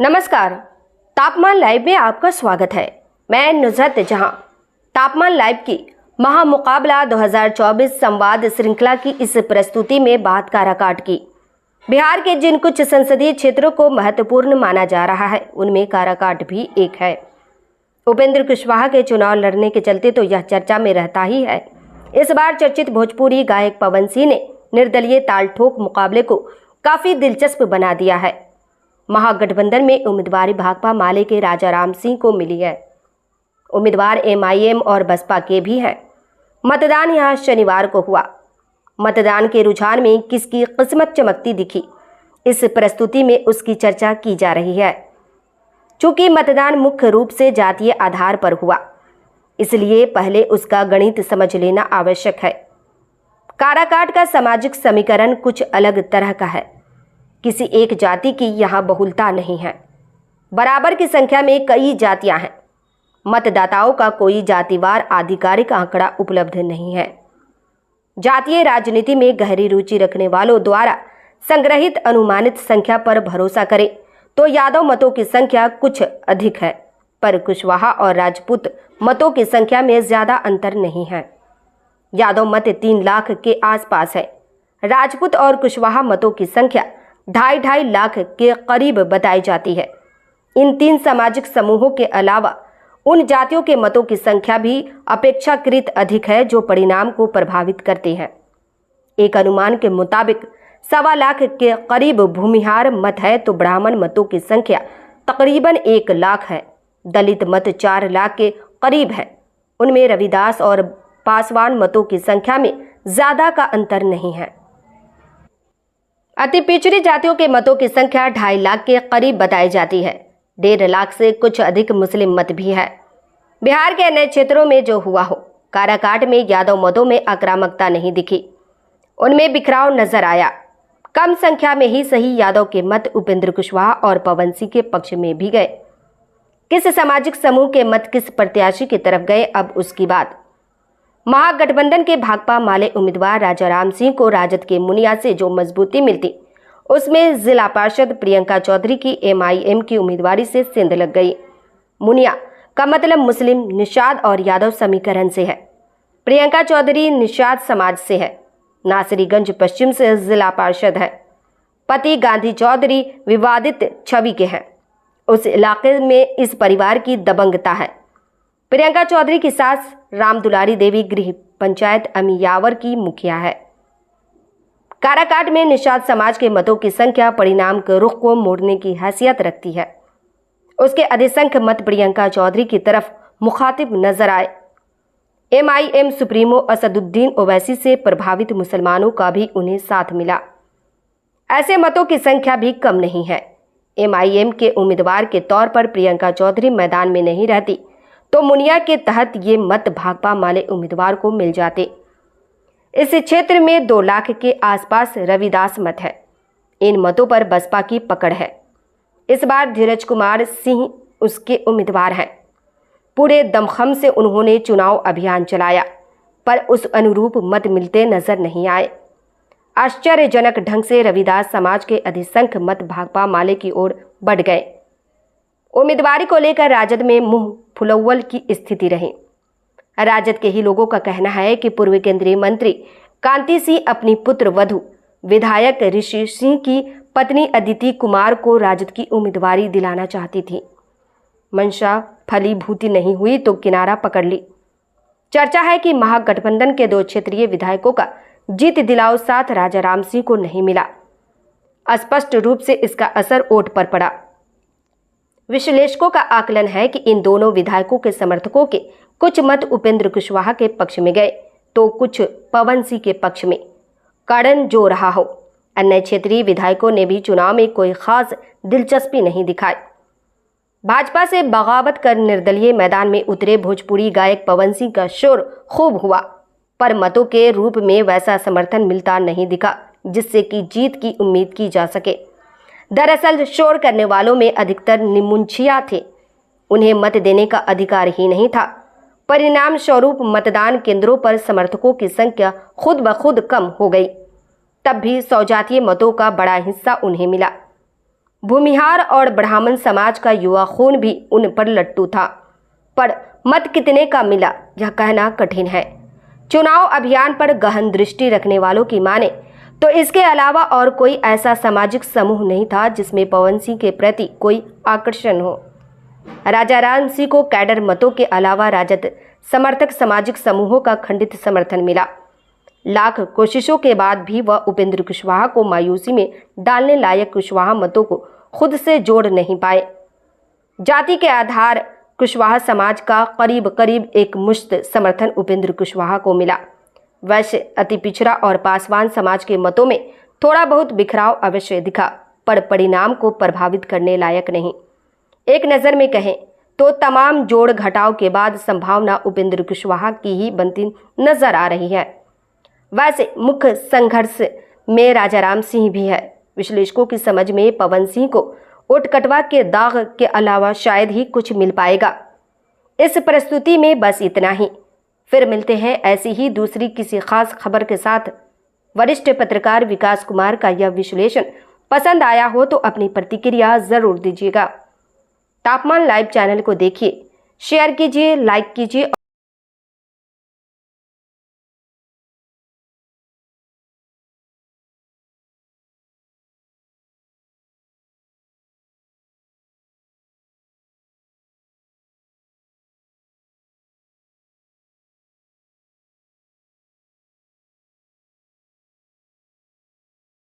नमस्कार, तापमान लाइव में आपका स्वागत है। मैं नुसरत जहां। तापमान लाइव की महामुकाबला 2024 संवाद श्रृंखला की इस प्रस्तुति में बात काराकाट की। बिहार के जिन कुछ संसदीय क्षेत्रों को महत्वपूर्ण माना जा रहा है उनमें काराकाट भी एक है। उपेंद्र कुशवाहा के चुनाव लड़ने के चलते तो यह चर्चा में रहता ही है। इस बार चर्चित भोजपुरी गायक पवन सिंह ने निर्दलीय ताल ठोक मुकाबले को काफी दिलचस्प बना दिया है। महागठबंधन में उम्मीदवारी भाकपा माले के राजाराम सिंह को मिली है। उम्मीदवार एमआईएम और बसपा के भी हैं। मतदान यहां शनिवार को हुआ। मतदान के रुझान में किसकी किस्मत चमकती दिखी, इस प्रस्तुति में उसकी चर्चा की जा रही है। चूंकि मतदान मुख्य रूप से जातीय आधार पर हुआ, इसलिए पहले उसका गणित समझ लेना आवश्यक है। काराकाट का सामाजिक समीकरण कुछ अलग तरह का है। किसी एक जाति की यहाँ बहुलता नहीं है। बराबर की संख्या में कई जातियां हैं। मतदाताओं का कोई जातिवार आधिकारिक आंकड़ा उपलब्ध नहीं है। जातीय राजनीति में गहरी रुचि रखने वालों द्वारा संग्रहित अनुमानित संख्या पर भरोसा करें तो यादव मतों की संख्या कुछ अधिक है, पर कुशवाहा और राजपूत मतों की संख्या में ज्यादा अंतर नहीं है। यादव मत 3 लाख के आसपास है। राजपूत और कुशवाहा मतों की संख्या 2.5 लाख के करीब बताई जाती है। इन 3 सामाजिक समूहों के अलावा उन जातियों के मतों की संख्या भी अपेक्षाकृत अधिक है जो परिणाम को प्रभावित करते हैं। एक अनुमान के मुताबिक 1.25 लाख के करीब भूमिहार मत है तो ब्राह्मण मतों की संख्या तकरीबन 1 लाख है। दलित मत 4 लाख के करीब है। उनमें रविदास और पासवान मतों की संख्या में ज्यादा का अंतर नहीं है। अति पिछड़ी जातियों के मतों की संख्या 2.5 लाख के करीब बताई जाती है। 1.5 लाख से कुछ अधिक मुस्लिम मत भी है। बिहार के अन्य क्षेत्रों में जो हुआ हो, काराकाट में यादव मतों में आक्रामकता नहीं दिखी। उनमें बिखराव नजर आया। कम संख्या में ही सही यादव के मत उपेंद्र कुशवाहा और पवन सिंह के पक्ष में भी गए। किस सामाजिक समूह के मत किस प्रत्याशी की तरफ गए, अब उसकी बात। महागठबंधन के भाकपा माले उम्मीदवार राजाराम सिंह को राजद के मुनिया से जो मजबूती मिलती, उसमें जिला पार्षद प्रियंका चौधरी की एमआईएम की उम्मीदवारी से सेंध लग गई। मुनिया का मतलब मुस्लिम, निषाद और यादव समीकरण से है। प्रियंका चौधरी निषाद समाज से है। नासरीगंज पश्चिम से जिला पार्षद है। पति गांधी चौधरी विवादित छवि के हैं। उस इलाके में इस परिवार की दबंगता है। प्रियंका चौधरी की सास रामदुलारी देवी गृह पंचायत अमियावर की मुखिया है। काराकाट में निषाद समाज के मतों की संख्या परिणाम के रुख को मोड़ने की हैसियत रखती है। उसके अधिसंख्य मत प्रियंका चौधरी की तरफ मुखातिब नजर आए। एमआईएम सुप्रीमो असदुद्दीन ओवैसी से प्रभावित मुसलमानों का भी उन्हें साथ मिला। ऐसे मतों की संख्या भी कम नहीं है। एमआईएम के उम्मीदवार के तौर पर प्रियंका चौधरी मैदान में नहीं रहती तो मुनिया के तहत ये मत भाकपा माले उम्मीदवार को मिल जाते। इस क्षेत्र में 2 लाख के आसपास रविदास मत है। इन मतों पर बसपा की पकड़ है। इस बार धीरज कुमार सिंह उसके उम्मीदवार हैं। पूरे दमखम से उन्होंने चुनाव अभियान चलाया, पर उस अनुरूप मत मिलते नजर नहीं आए। आश्चर्यजनक ढंग से रविदास समाज के अधिसंख्य मत भाकपा माले की ओर बढ़ गए। उम्मीदवारी को लेकर राजद में मुंह फुलौल की स्थिति रही। राजद के ही लोगों का कहना है कि पूर्व केंद्रीय मंत्री कांति सिंह अपनी पुत्र वधू विधायक ऋषि सिंह की पत्नी अदिति कुमार को राजद की उम्मीदवारी दिलाना चाहती थी। मंशा फलीभूति नहीं हुई तो किनारा पकड़ ली। चर्चा है कि महागठबंधन के 2 क्षेत्रीय विधायकों का जीत दिलाओ साथ राजाराम सिंह को नहीं मिला। स्पष्ट रूप से इसका असर वोट पर पड़ा। विश्लेषकों का आकलन है कि इन दोनों विधायकों के समर्थकों के कुछ मत उपेंद्र कुशवाहा के पक्ष में गए तो कुछ पवन सिंह के पक्ष में। कारण जो रहा हो, अन्य क्षेत्रीय विधायकों ने भी चुनाव में कोई खास दिलचस्पी नहीं दिखाई। भाजपा से बगावत कर निर्दलीय मैदान में उतरे भोजपुरी गायक पवन सिंह का शोर खूब हुआ, पर मतों के रूप में वैसा समर्थन मिलता नहीं दिखा जिससे कि जीत की उम्मीद की जा सके। दरअसल शोर करने वालों में अधिकतर निमुंशिया थे। उन्हें मत देने का अधिकार ही नहीं था। परिणाम स्वरूप मतदान केंद्रों पर समर्थकों की संख्या खुद ब खुद कम हो गई। तब भी 100 जातीय मतों का बड़ा हिस्सा उन्हें मिला। भूमिहार और ब्राह्मण समाज का युवा खून भी उन पर लट्टू था, पर मत कितने का मिला यह कहना कठिन है। चुनाव अभियान पर गहन दृष्टि रखने वालों की माने तो इसके अलावा और कोई ऐसा सामाजिक समूह नहीं था जिसमें पवन सिंह के प्रति कोई आकर्षण हो। राजा राम सिंह को कैडर मतों के अलावा राजद समर्थक सामाजिक समूहों का खंडित समर्थन मिला। लाख कोशिशों के बाद भी वह उपेंद्र कुशवाहा को मायूसी में डालने लायक कुशवाहा मतों को खुद से जोड़ नहीं पाए। जाति के आधार कुशवाहा समाज का करीब करीब एक मुश्त समर्थन उपेंद्र कुशवाहा को मिला। वैश्य, अति पिछड़ा और पासवान समाज के मतों में थोड़ा बहुत बिखराव अवश्य दिखा, पर परिणाम को प्रभावित करने लायक नहीं। एक नज़र में कहें तो तमाम जोड़ घटाव के बाद संभावना उपेंद्र कुशवाहा की ही बनती नजर आ रही है। वैसे मुख्य संघर्ष में राजा राम सिंह भी है। विश्लेषकों की समझ में पवन सिंह को वोट कटवा के दाग के अलावा शायद ही कुछ मिल पाएगा। इस प्रस्तुति में बस इतना ही। फिर मिलते हैं ऐसी ही दूसरी किसी खास खबर के साथ। वरिष्ठ पत्रकार विकास कुमार का यह विश्लेषण पसंद आया हो तो अपनी प्रतिक्रिया जरूर दीजिएगा। तापमान लाइव चैनल को देखिए, शेयर कीजिए, लाइक कीजिए।